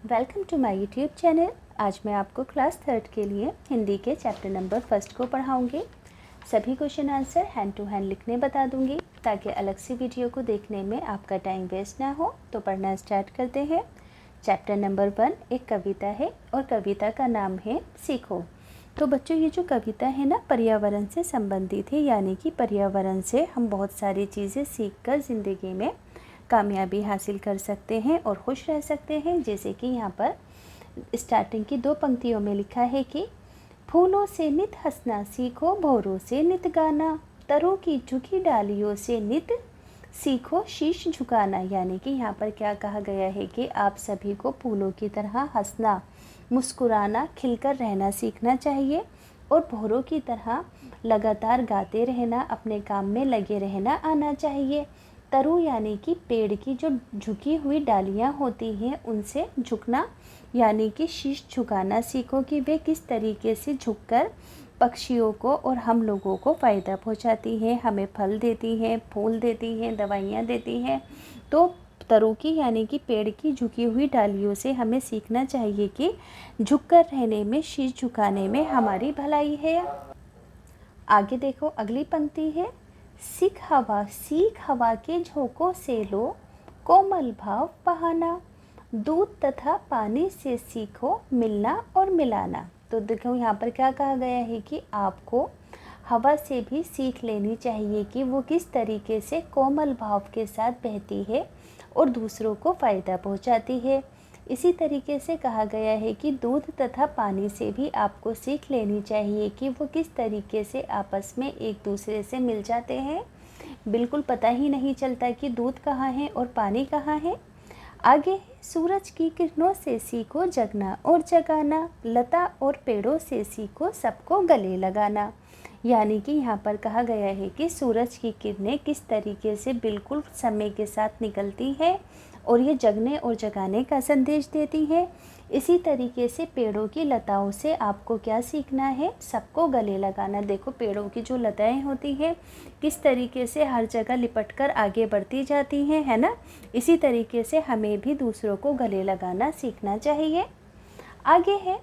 Welcome to my YouTube channel. आज मैं आपको क्लास 3 के लिए हिंदी के चैप्टर नंबर 1 को पढ़ाऊंगी। सभी question answer hand to hand लिखने बता दूंगी ताकि अलग से वीडियो को देखने में आपका टाइम वेस्ट ना हो। तो पढ़ना स्टार्ट करते हैं। चैप्टर नंबर 1 एक कविता है और कविता का नाम है सीखो। तो बच्चों, ये जो कविता है ना, पर्यावरण से संबंधित है, यानी कि पर्यावरण से हम बहुत सारी चीज़ें सीखकर ज़िंदगी में कामयाबी हासिल कर सकते हैं और खुश रह सकते हैं। जैसे कि यहाँ पर स्टार्टिंग की 2 पंक्तियों में लिखा है कि फूलों से नित हंसना सीखो, भौरों से नित गाना, तरों की झुकी डालियों से नित सीखो शीश झुकाना। यानी कि यहाँ पर क्या कहा गया है कि आप सभी को फूलों की तरह हंसना, मुस्कुराना, खिलकर रहना सीखना चाहिए और भौरों की तरह लगातार गाते रहना, अपने काम में लगे रहना आना चाहिए। तरु यानी कि पेड़ की जो झुकी हुई डालियाँ होती हैं उनसे झुकना, यानी कि शीश झुकाना सीखो कि वे किस तरीके से झुककर पक्षियों को और हम लोगों को फ़ायदा पहुंचाती हैं, हमें फल देती हैं, फूल देती हैं, दवाइयाँ देती हैं। तो तरु की यानी कि पेड़ की झुकी हुई डालियों से हमें सीखना चाहिए कि झुककर रहने में, शीश झुकाने में हमारी भलाई है। आगे देखो, अगली पंक्ति है सीख हवा के झोंकों से लो, कोमल भाव बहाना, दूध तथा पानी से सीखो मिलना और मिलाना। तो देखो यहाँ पर क्या कहा गया है कि आपको हवा से भी सीख लेनी चाहिए कि वो किस तरीके से कोमल भाव के साथ बहती है और दूसरों को फ़ायदा पहुँचाती है। इसी तरीके से कहा गया है कि दूध तथा पानी से भी आपको सीख लेनी चाहिए कि वो किस तरीके से आपस में एक दूसरे से मिल जाते हैं। बिल्कुल पता ही नहीं चलता कि दूध कहाँ है और पानी कहाँ है। आगे सूरज की किरणों से सीखो जगना और जगाना, लता और पेड़ों से सीखो सबको गले लगाना। यानी कि यहाँ पर कहा गया है कि सूरज की किरणें किस तरीके से बिल्कुल समय के साथ निकलती है और ये जगने और जगाने का संदेश देती है। इसी तरीके से पेड़ों की लताओं से आपको क्या सीखना है, सबको गले लगाना। देखो पेड़ों की जो लताएं होती हैं किस तरीके से हर जगह लिपट कर आगे बढ़ती जाती हैं, है ना। इसी तरीके से हमें भी दूसरों को गले लगाना सीखना चाहिए। आगे है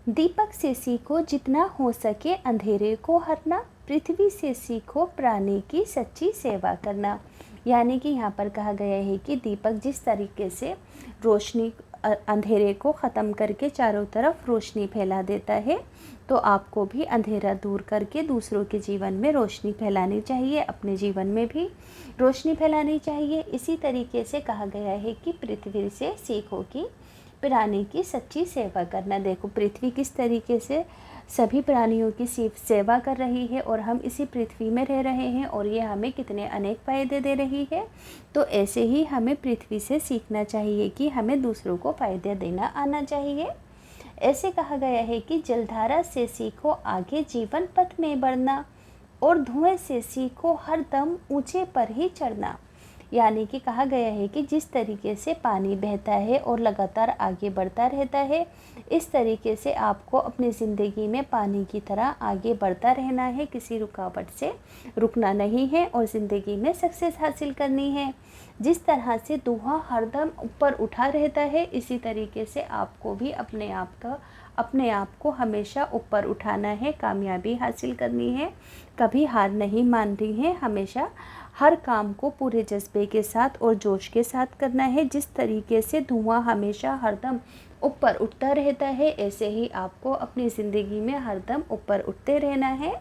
दीपक से सीखो जितना हो सके अंधेरे को हरना, पृथ्वी से सीखो प्राणी की सच्ची सेवा करना। यानी कि यहाँ पर कहा गया है कि दीपक जिस तरीके से रोशनी अंधेरे को ख़त्म करके चारों तरफ रोशनी फैला देता है, तो आपको भी अंधेरा दूर करके दूसरों के जीवन में रोशनी फैलानी चाहिए, अपने जीवन में भी रोशनी फैलानी चाहिए। इसी तरीके से कहा गया है कि पृथ्वी से सीखो कि प्राणी की सच्ची सेवा करना। देखो पृथ्वी किस तरीके से सभी प्राणियों की सेवा कर रही है और हम इसी पृथ्वी में रह रहे हैं और ये हमें कितने अनेक फ़ायदे दे रही है। तो ऐसे ही हमें पृथ्वी से सीखना चाहिए कि हमें दूसरों को फ़ायदे देना आना चाहिए। ऐसे कहा गया है कि जलधारा से सीखो आगे जीवन पथ में बढ़ना और धुएं से सीखो हर दम ऊँचे पर ही चढ़ना। यानी कि कहा गया है कि जिस तरीके से पानी बहता है और लगातार आगे बढ़ता रहता है, इस तरीके से आपको अपनी ज़िंदगी में पानी की तरह आगे बढ़ता रहना है, किसी रुकावट से रुकना नहीं है और ज़िंदगी में सक्सेस हासिल करनी है। जिस तरह से धुआं हरदम ऊपर उठा रहता है, इसी तरीके से आपको भी अपने आप को हमेशा ऊपर उठाना है, कामयाबी हासिल करनी है, कभी हार नहीं माननी है, हमेशा हर काम को पूरे जज्बे के साथ और जोश के साथ करना है। जिस तरीके से धुआं हमेशा हरदम ऊपर उठता रहता है, ऐसे ही आपको अपनी ज़िंदगी में हरदम ऊपर उठते रहना है।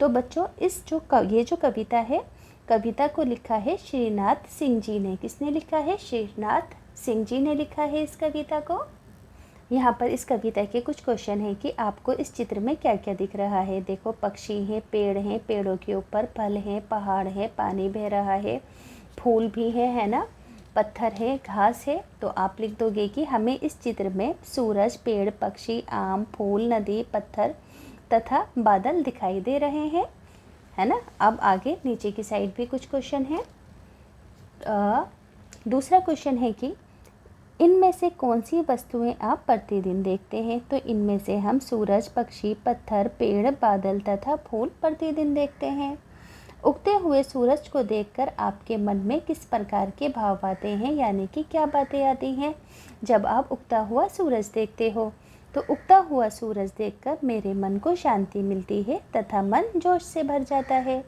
तो बच्चों, ये जो कविता है, कविता को लिखा है श्रीनाथ सिंह जी ने। किसने लिखा है? श्रीनाथ सिंह जी ने लिखा है इस कविता को। यहाँ पर इस कविता के कुछ क्वेश्चन हैं कि आपको इस चित्र में क्या क्या दिख रहा है। देखो पक्षी हैं, पेड़ हैं, पेड़ों के ऊपर फल हैं, पहाड़ है, पानी बह रहा है, फूल भी है ना, पत्थर है, घास है। तो आप लिख दोगे कि हमें इस चित्र में सूरज, पेड़, पक्षी, आम, फूल, नदी, पत्थर तथा बादल दिखाई दे रहे हैं, है ना। अब आगे नीचे की साइड भी कुछ क्वेश्चन है। दूसरा क्वेश्चन है कि इनमें से कौन सी वस्तुएं आप प्रतिदिन देखते हैं। तो इनमें से हम सूरज, पक्षी, पत्थर, पेड़, बादल तथा फूल प्रतिदिन देखते हैं। उगते हुए सूरज को देखकर आपके मन में किस प्रकार के भाव आते हैं, यानी कि क्या बातें आती हैं जब आप उगता हुआ सूरज देखते हो। तो उगता हुआ सूरज देखकर मेरे मन को शांति मिलती है तथा मन जोश से भर जाता है।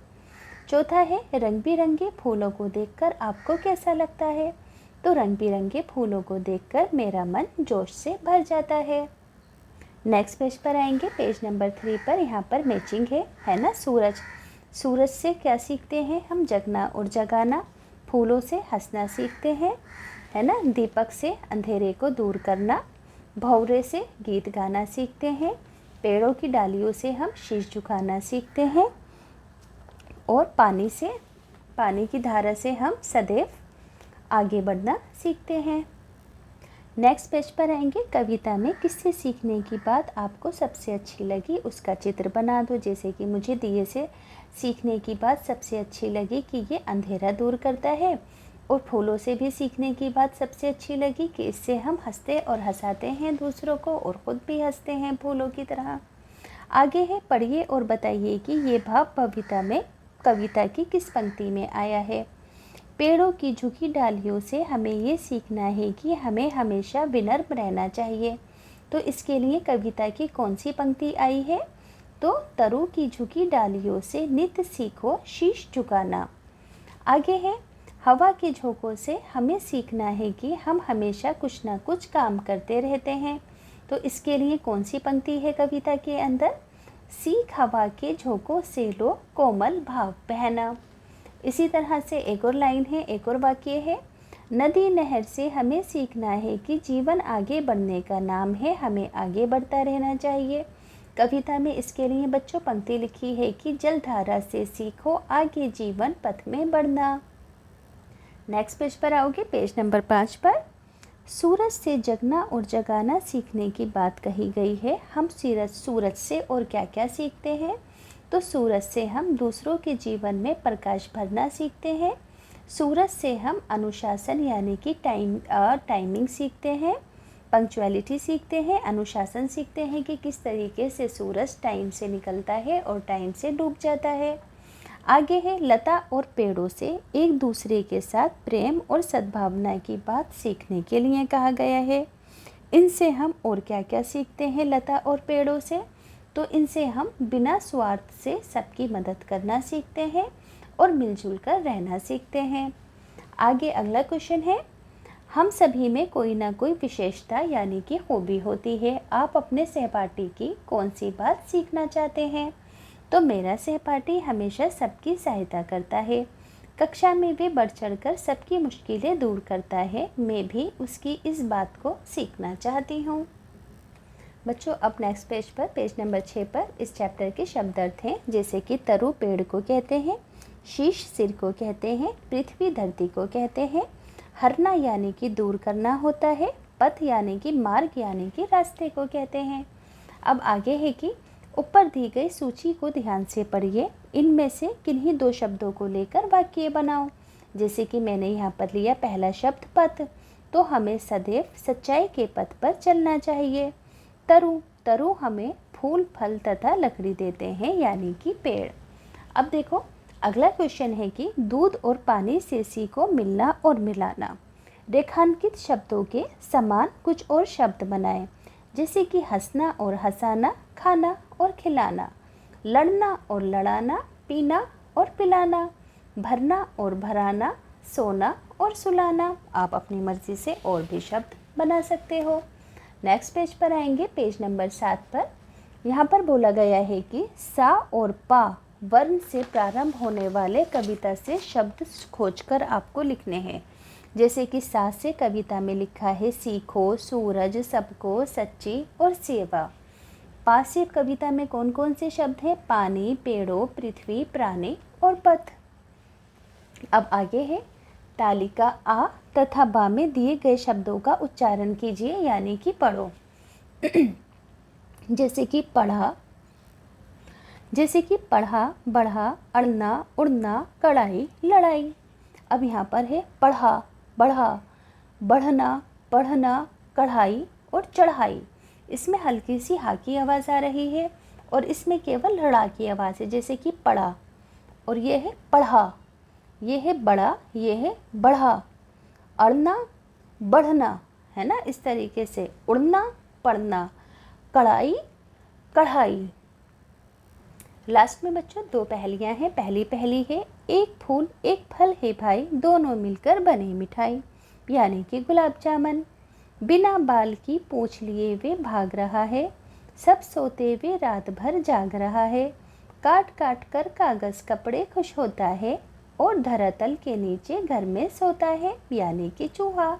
चौथा है, रंग बिरंगे फूलों को देखकर आपको कैसा लगता है। तो रंग बिरंगे फूलों को देखकर मेरा मन जोश से भर जाता है। नेक्स्ट पेज पर आएंगे, पेज नंबर 3 पर। यहाँ पर मैचिंग है ना। सूरज से क्या सीखते हैं हम, जगना और जगाना। फूलों से हंसना सीखते हैं, है ना। दीपक से अंधेरे को दूर करना। भौरे से गीत गाना सीखते हैं। पेड़ों की डालियों से हम शीश झुकाना सीखते हैं। और पानी की धारा से हम सदैव आगे बढ़ना सीखते हैं। नेक्स्ट पेज पर आएंगे, कविता में किससे सीखने की बात आपको सबसे अच्छी लगी उसका चित्र बना दो। जैसे कि मुझे दिए से सीखने की बात सबसे अच्छी लगी कि ये अंधेरा दूर करता है, और फूलों से भी सीखने की बात सबसे अच्छी लगी कि इससे हम हंसते और हंसाते हैं दूसरों को और ख़ुद भी हंसते हैं फूलों की तरह। आगे है, पढ़िए और बताइए कि ये भाव कविता की किस पंक्ति में आया है। पेड़ों की झुकी डालियों से हमें ये सीखना है कि हमें हमेशा विनम्र रहना चाहिए। तो इसके लिए कविता की कौन सी पंक्ति आई है, तो तरु की झुकी डालियों से नित्य सीखो शीश झुकाना। आगे है, हवा के झोंकों से हमें सीखना है कि हम हमेशा कुछ ना कुछ काम करते रहते हैं। तो इसके लिए कौन सी पंक्ति है कविता के अंदर, सीख हवा के झोंकों से लो कोमल भाव बहना। इसी तरह से एक और लाइन है, एक और वाक्य है, नदी नहर से हमें सीखना है कि जीवन आगे बढ़ने का नाम है, हमें आगे बढ़ता रहना चाहिए। कविता में इसके लिए बच्चों पंक्ति लिखी है कि जलधारा से सीखो आगे जीवन पथ में बढ़ना। नेक्स्ट पेज पर आओगे, पेज नंबर 5 पर। सूरज से जगना और जगाना सीखने की बात कही गई है। हम सूरज से और क्या क्या सीखते हैं, तो सूरज से हम दूसरों के जीवन में प्रकाश भरना सीखते हैं। सूरज से हम अनुशासन यानी कि टाइमिंग सीखते हैं, पंक्चुअलिटी सीखते हैं, अनुशासन सीखते हैं कि किस तरीके से सूरज टाइम से निकलता है और टाइम से डूब जाता है। आगे है, लता और पेड़ों से एक दूसरे के साथ प्रेम और सद्भावना की बात सीखने के लिए कहा गया है। इनसे हम और क्या क्या सीखते हैं लता और पेड़ों से, तो इनसे हम बिना स्वार्थ से सबकी मदद करना सीखते हैं और मिलजुल कर रहना सीखते हैं। आगे अगला क्वेश्चन है, हम सभी में कोई ना कोई विशेषता यानी कि खूबी होती है। आप अपने सहपाठी की कौन सी बात सीखना चाहते हैं, तो मेरा सहपाठी हमेशा सबकी सहायता करता है। कक्षा में भी बढ़ चढ़कर सबकी मुश्किलें दूर करता है। मैं भी उसकी इस बात को सीखना चाहती हूँ। बच्चों अब नेक्स्ट पेज पर, पेज नंबर 6 पर इस चैप्टर के शब्द अर्थ हैं, जैसे कि तरु पेड़ को कहते हैं, शीश सिर को कहते हैं, पृथ्वी धरती को कहते हैं, हरना यानी कि दूर करना होता है, पथ यानी कि मार्ग यानी कि रास्ते को कहते हैं। अब आगे है कि ऊपर दी गई सूची को ध्यान से पढ़िए, इनमें से किन्हीं 2 शब्दों को लेकर वाक्य बनाओ। जैसे कि मैंने यहाँ पर लिया पहला शब्द पथ, तो हमें सदैव सच्चाई के पथ पर चलना चाहिए। तरु हमें फूल फल तथा लकड़ी देते हैं यानी कि पेड़। अब देखो अगला क्वेश्चन है कि दूध और पानी से सीखो मिलना और मिलाना। रेखांकित शब्दों के समान कुछ और शब्द बनाएं, जैसे कि हंसना और हंसाना, खाना और खिलाना, लड़ना और लड़ाना, पीना और पिलाना, भरना और भराना, सोना और सुलाना। आप अपनी मर्जी से और भी शब्द बना सकते हो। नेक्स्ट पेज पर आएंगे, पेज नंबर 7 पर। यहाँ पर बोला गया है कि सा और पा वर्ण से प्रारंभ होने वाले कविता से शब्द खोजकर आपको लिखने हैं। जैसे कि सा से कविता में लिखा है सीखो, सूरज, सबको, सच्ची और सेवा। पा से कविता में कौन कौन से शब्द हैं, पानी, पेड़ों, पृथ्वी, प्राणी और पथ। अब आगे है, तालिका आ तथा बा में दिए गए शब्दों का उच्चारण कीजिए यानी कि पढ़ो। जैसे कि पढ़ा, बढ़ा, अड़ना, उड़ना, कढ़ाई, लड़ाई। अब यहाँ पर है पढ़ा, बढ़ा, बढ़ना, पढ़ना, कढ़ाई और चढ़ाई। इसमें हल्की सी हा की आवाज़ आ रही है और इसमें केवल लड़ा की आवाज़ है। जैसे कि पढ़ा, और ये है पढ़ा, ये है बड़ा, ये है बढ़ा। अड़ना बढ़ना, है ना, इस तरीके से उड़ना पढ़ना। कढ़ाई कढ़ाई। लास्ट में बच्चों दो पहेलियाँ हैं। पहली पहेली है, एक फूल एक फल है भाई, दोनों मिलकर बने मिठाई, यानी कि गुलाब जामुन। बिना बाल की पूंछ लिए वे भाग रहा है, सब सोते हुए रात भर जाग रहा है। काट काट कर कागज़ कपड़े खुश होता है, और धरातल के नीचे घर में सोता है, यानी कि चूहा।